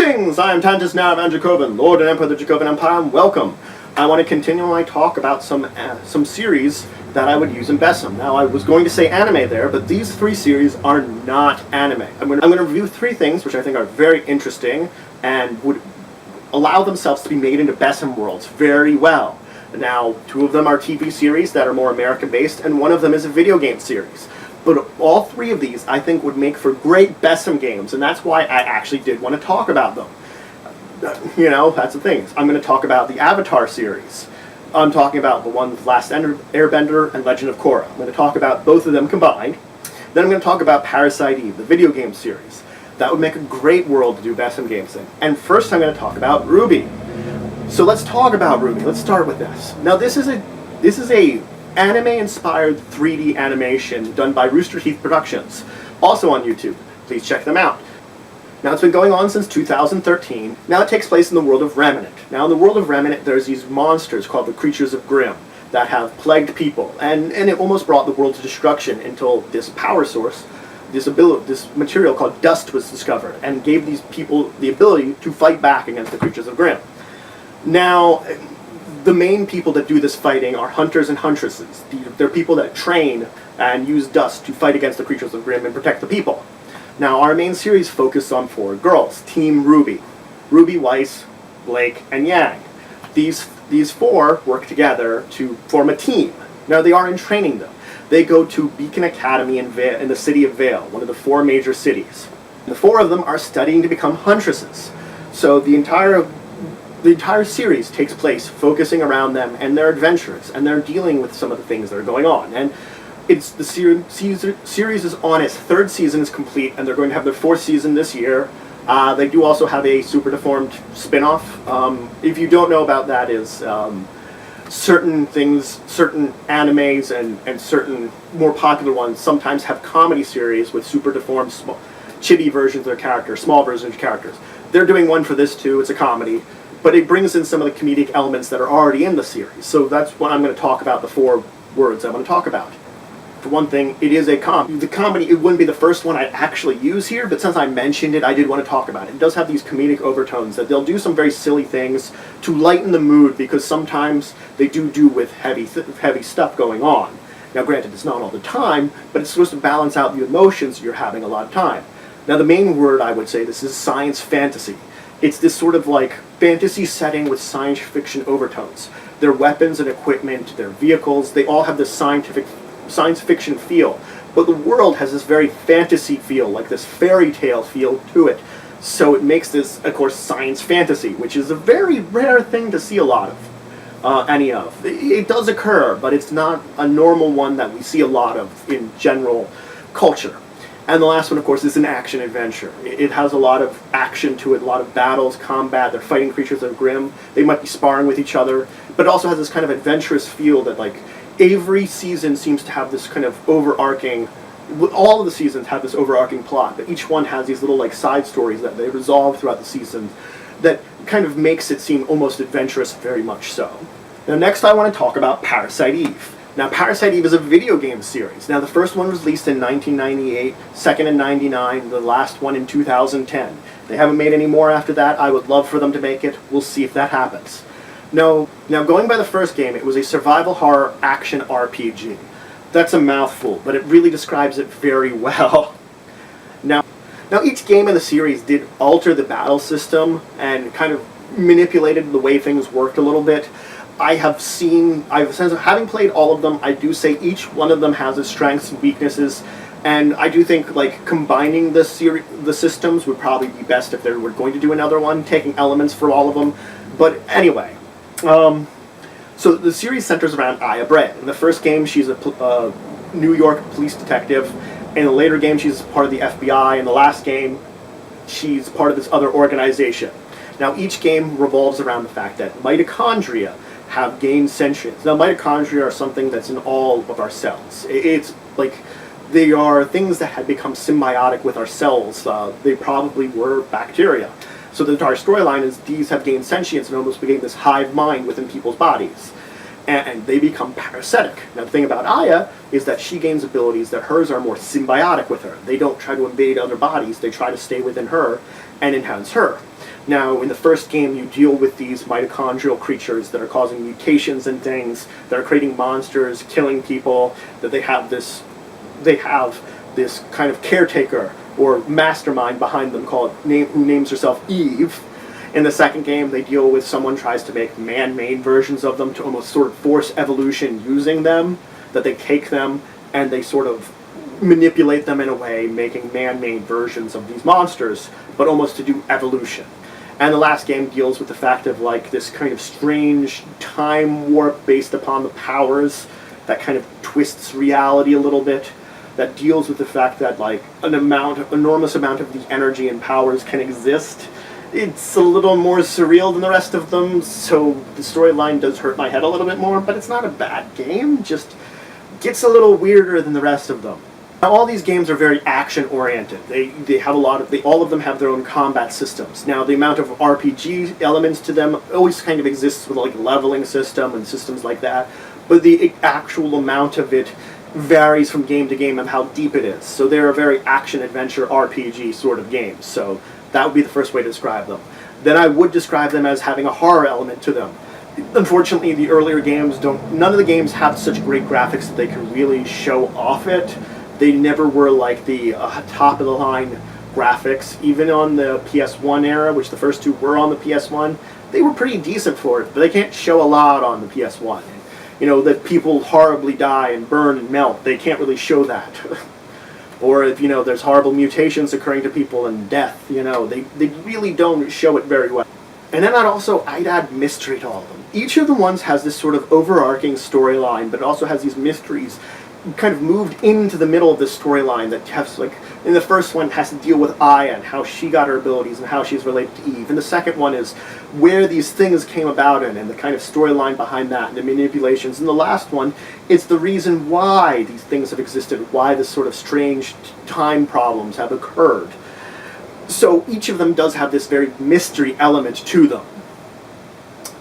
Greetings! I am Tantus now of Dracovin, Lord and Emperor of the Dracovin Empire, and welcome. I want to continue my talk about some series that I would use in BESM. Now, I was going to say anime there, but these three series are not anime. I'm going to review three things which I think are very interesting and would allow themselves to be made into BESM worlds very well. Now, two of them are TV series that are more American-based, and one of them is a video game series. But all three of these, I think, would make for great BESM games, and that's why I actually did want to talk about them. You know, that's the thing. I'm going to talk about the Avatar series. I'm talking about the one with Last Airbender and Legend of Korra. I'm going to talk about both of them combined. Then I'm going to talk about Parasite Eve, the video game series. That would make a great world to do BESM games in. And first I'm going to talk about R.W.B.Y. So let's talk about R.W.B.Y. Let's start with this. Now this is a anime-inspired 3D animation done by Rooster Teeth Productions, also on YouTube. Please check them out. Now, it's been going on since 2013. Now it takes place in the world of Remnant. Now, in the world of Remnant, there's these monsters called the Creatures of Grimm that have plagued people, and it almost brought the world to destruction until this power source, this material called dust was discovered, and gave these people the ability to fight back against the Creatures of Grimm. Now, the main people that do this fighting are hunters and huntresses. They're people that train and use dust to fight against the Creatures of Grimm and protect the people. Now, our main series focuses on four girls, Team R.W.B.Y. R.W.B.Y, Weiss, Blake, and Yang. These four work together to form a team. Now, they are in training, though. They go to Beacon Academy in the city of Vale, one of the four major cities. The four of them are studying to become huntresses. So the entire series takes place focusing around them and their adventures, and they're dealing with some of the things that are going on. And the series is on its third season, is complete, and they're going to have their fourth season this year. They do also have a Super Deformed spin-off. If you don't know about that, is certain animes and certain more popular ones sometimes have comedy series with super deformed, chibi versions of their characters, small versions of characters. They're doing one for this too. It's a comedy, but it brings in some of the comedic elements that are already in the series. So that's what I'm going to talk about, the four words I want to talk about. For one thing, it is a comedy. The comedy, it wouldn't be the first one I actually use here, but since I mentioned it, I did want to talk about it. It does have these comedic overtones that they'll do some very silly things to lighten the mood, because sometimes they do with heavy stuff going on. Now granted, it's not all the time, but it's supposed to balance out the emotions you're having a lot of time. Now the main word I would say, this is science fantasy. It's this sort of like fantasy setting with science fiction overtones. Their weapons and equipment, their vehicles, they all have this science fiction feel, but the world has this very fantasy feel, like this fairy tale feel to it. So it makes this, of course, science fantasy, which is a very rare thing to see a lot of, any of. It does occur, but it's not a normal one that we see a lot of in general culture. And the last one, of course, is an action adventure. It has a lot of action to it, a lot of battles, combat. They're fighting Creatures of Grimm. They might be sparring with each other, but it also has this kind of adventurous feel that, like, every season seems to have this kind of overarching, all of the seasons have this overarching plot, but each one has these little like side stories that they resolve throughout the season that kind of makes it seem almost adventurous, very much so. Now next I want to talk about Parasite Eve. Now Parasite Eve is a video game series. Now the first one was released in 1998, second in 99, the last one in 2010. They haven't made any more after that. I would love for them to make it. We'll see if that happens. Now going by the first game, it was a survival horror action RPG. That's a mouthful, but it really describes it very well. Now each game in the series did alter the battle system and kind of manipulated the way things worked a little bit. Having played all of them, I do say each one of them has its strengths and weaknesses, and I do think like combining the systems would probably be best if they were going to do another one, taking elements from all of them. But anyway. So the series centers around R.W.B.Y. In the first game, she's a New York police detective. In the later game, she's part of the FBI. In the last game, she's part of this other organization. Now, each game revolves around the fact that mitochondria have gained sentience. Now, mitochondria are something that's in all of our cells. It's like they are things that had become symbiotic with our cells. They probably were bacteria. So the entire storyline is these have gained sentience and almost became this hive mind within people's bodies. And they become parasitic. Now the thing about Aya is that she gains abilities that hers are more symbiotic with her. They don't try to invade other bodies, they try to stay within her and enhance her. Now, in the first game, you deal with these mitochondrial creatures that are causing mutations and things, that are creating monsters, killing people, that they have this kind of caretaker or mastermind behind them who names herself Eve. In the second game, they deal with someone tries to make man-made versions of them to almost sort of force evolution using them, that they take them and they sort of manipulate them in a way, making man-made versions of these monsters, but almost to do evolution. And the last game deals with the fact of like this kind of strange time warp based upon the powers that kind of twists reality a little bit, that deals with the fact that like an enormous amount of the energy and powers can exist. It's a little more surreal than the rest of them, so the storyline does hurt my head a little bit more, but it's not a bad game, just gets a little weirder than the rest of them. Now, all these games are very action-oriented. They have all of them have their own combat systems. Now, the amount of RPG elements to them always kind of exists with like leveling system and systems like that, but the actual amount of it varies from game to game and how deep it is. So they're a very action-adventure RPG sort of games. So that would be the first way to describe them. Then I would describe them as having a horror element to them. Unfortunately, the earlier games none of the games have such great graphics that they can really show off it. They never were like the top-of-the-line graphics. Even on the PS1 era, which the first two were on the PS1, they were pretty decent for it, but they can't show a lot on the PS1. You know, that people horribly die and burn and melt, they can't really show that. Or if, you know, there's horrible mutations occurring to people and death, you know, they really don't show it very well. And then I'd add mystery to all of them. Each of the ones has this sort of overarching storyline, but it also has these mysteries kind of moved into the middle of this storyline that has, like, in the first one has to deal with Aya and how she got her abilities and how she's related to Eve. And the second one is where these things came about and the kind of storyline behind that and the manipulations. And the last one is the reason why these things have existed, why this sort of strange time problems have occurred. So each of them does have this very mystery element to them.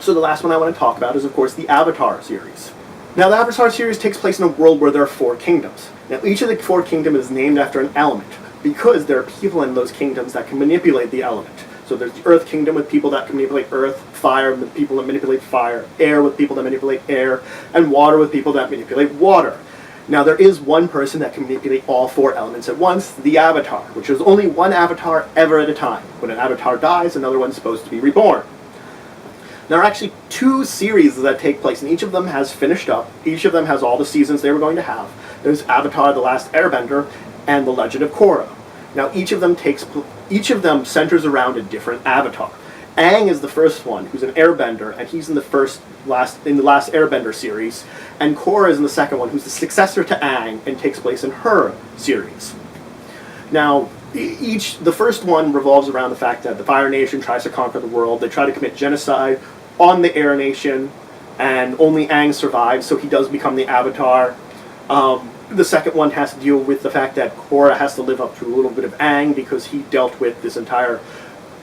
So the last one I want to talk about is, of course, the Avatar series. Now, the Avatar series takes place in a world where there are 4 kingdoms. Now, each of the 4 kingdoms is named after an element, because there are people in those kingdoms that can manipulate the element. So there's the Earth Kingdom with people that can manipulate earth, fire with people that manipulate fire, air with people that manipulate air, and water with people that manipulate water. Now, there is one person that can manipulate all 4 elements at once, the Avatar, which is only one Avatar ever at a time. When an Avatar dies, another one's supposed to be reborn. There are actually 2 series that take place, and each of them has finished up. Each of them has all the seasons they were going to have. There's Avatar: The Last Airbender and The Legend of Korra. Now, each of them centers around a different avatar. Aang is the first one, who's an Airbender, and he's in the last Airbender series. And Korra is in the second one, who's the successor to Aang and takes place in her series. Now, the first one revolves around the fact that the Fire Nation tries to conquer the world. They try to commit genocide on the Air Nation, and only Aang survives, so he does become the Avatar. The second one has to deal with the fact that Korra has to live up to a little bit of Aang because he dealt with this entire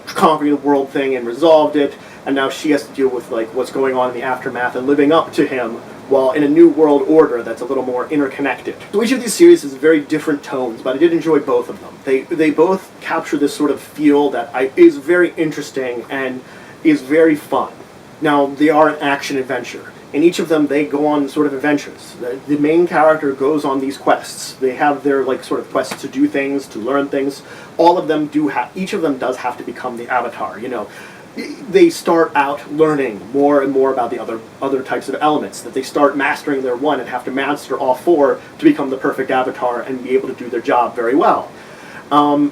conquering the world thing and resolved it, and now she has to deal with like what's going on in the aftermath and living up to him while in a new world order that's a little more interconnected. So each of these series has very different tones, but I did enjoy both of them. They both capture this sort of feel that is very interesting and is very fun. Now, they are an action-adventure. In each of them, they go on sort of adventures. The main character goes on these quests. They have their like sort of quests to do things, to learn things. All of them each of them does have to become the Avatar, you know. They start out learning more and more about the other types of elements, that they start mastering their one and have to master all 4 to become the perfect Avatar and be able to do their job very well.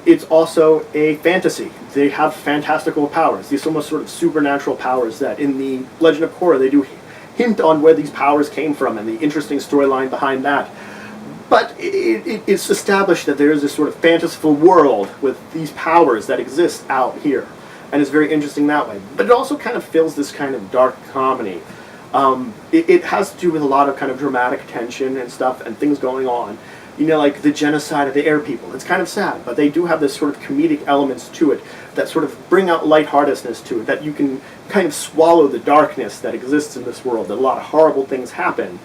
It's also a fantasy. They have fantastical powers, these almost sort of supernatural powers that in the Legend of Korra they do hint on where these powers came from and the interesting storyline behind that. But it's established that there is this sort of fanciful world with these powers that exist out here. And it's very interesting that way. But it also kind of fills this kind of dark comedy. It has to do with a lot of kind of dramatic tension and stuff and things going on. You know, like the genocide of the air people. It's kind of sad, but they do have this sort of comedic elements to it that sort of bring out lightheartedness to it, that you can kind of swallow the darkness that exists in this world, that a lot of horrible things happen.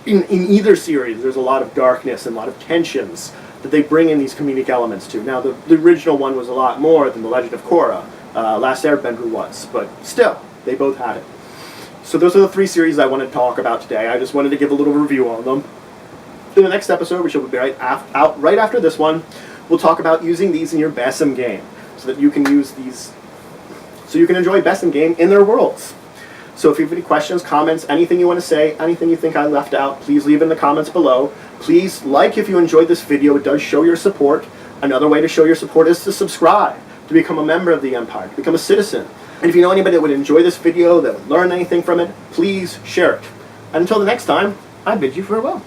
In either series, there's a lot of darkness and a lot of tensions that they bring in these comedic elements to. Now, the original one was a lot more than The Legend of Korra, Last Airbender was, but still, they both had it. So those are the 3 series I want to talk about today. I just wanted to give a little review on them. In the next episode, which will be out right after this one, we'll talk about using these in your BESM game, so that you can use these, so you can enjoy BESM game in their worlds. So if you have any questions, comments, anything you want to say, anything you think I left out, please leave in the comments below. Please like if you enjoyed this video. It does show your support. Another way to show your support is to subscribe, to become a member of the Empire, to become a citizen. And if you know anybody that would enjoy this video, that would learn anything from it, please share it. And until the next time, I bid you farewell.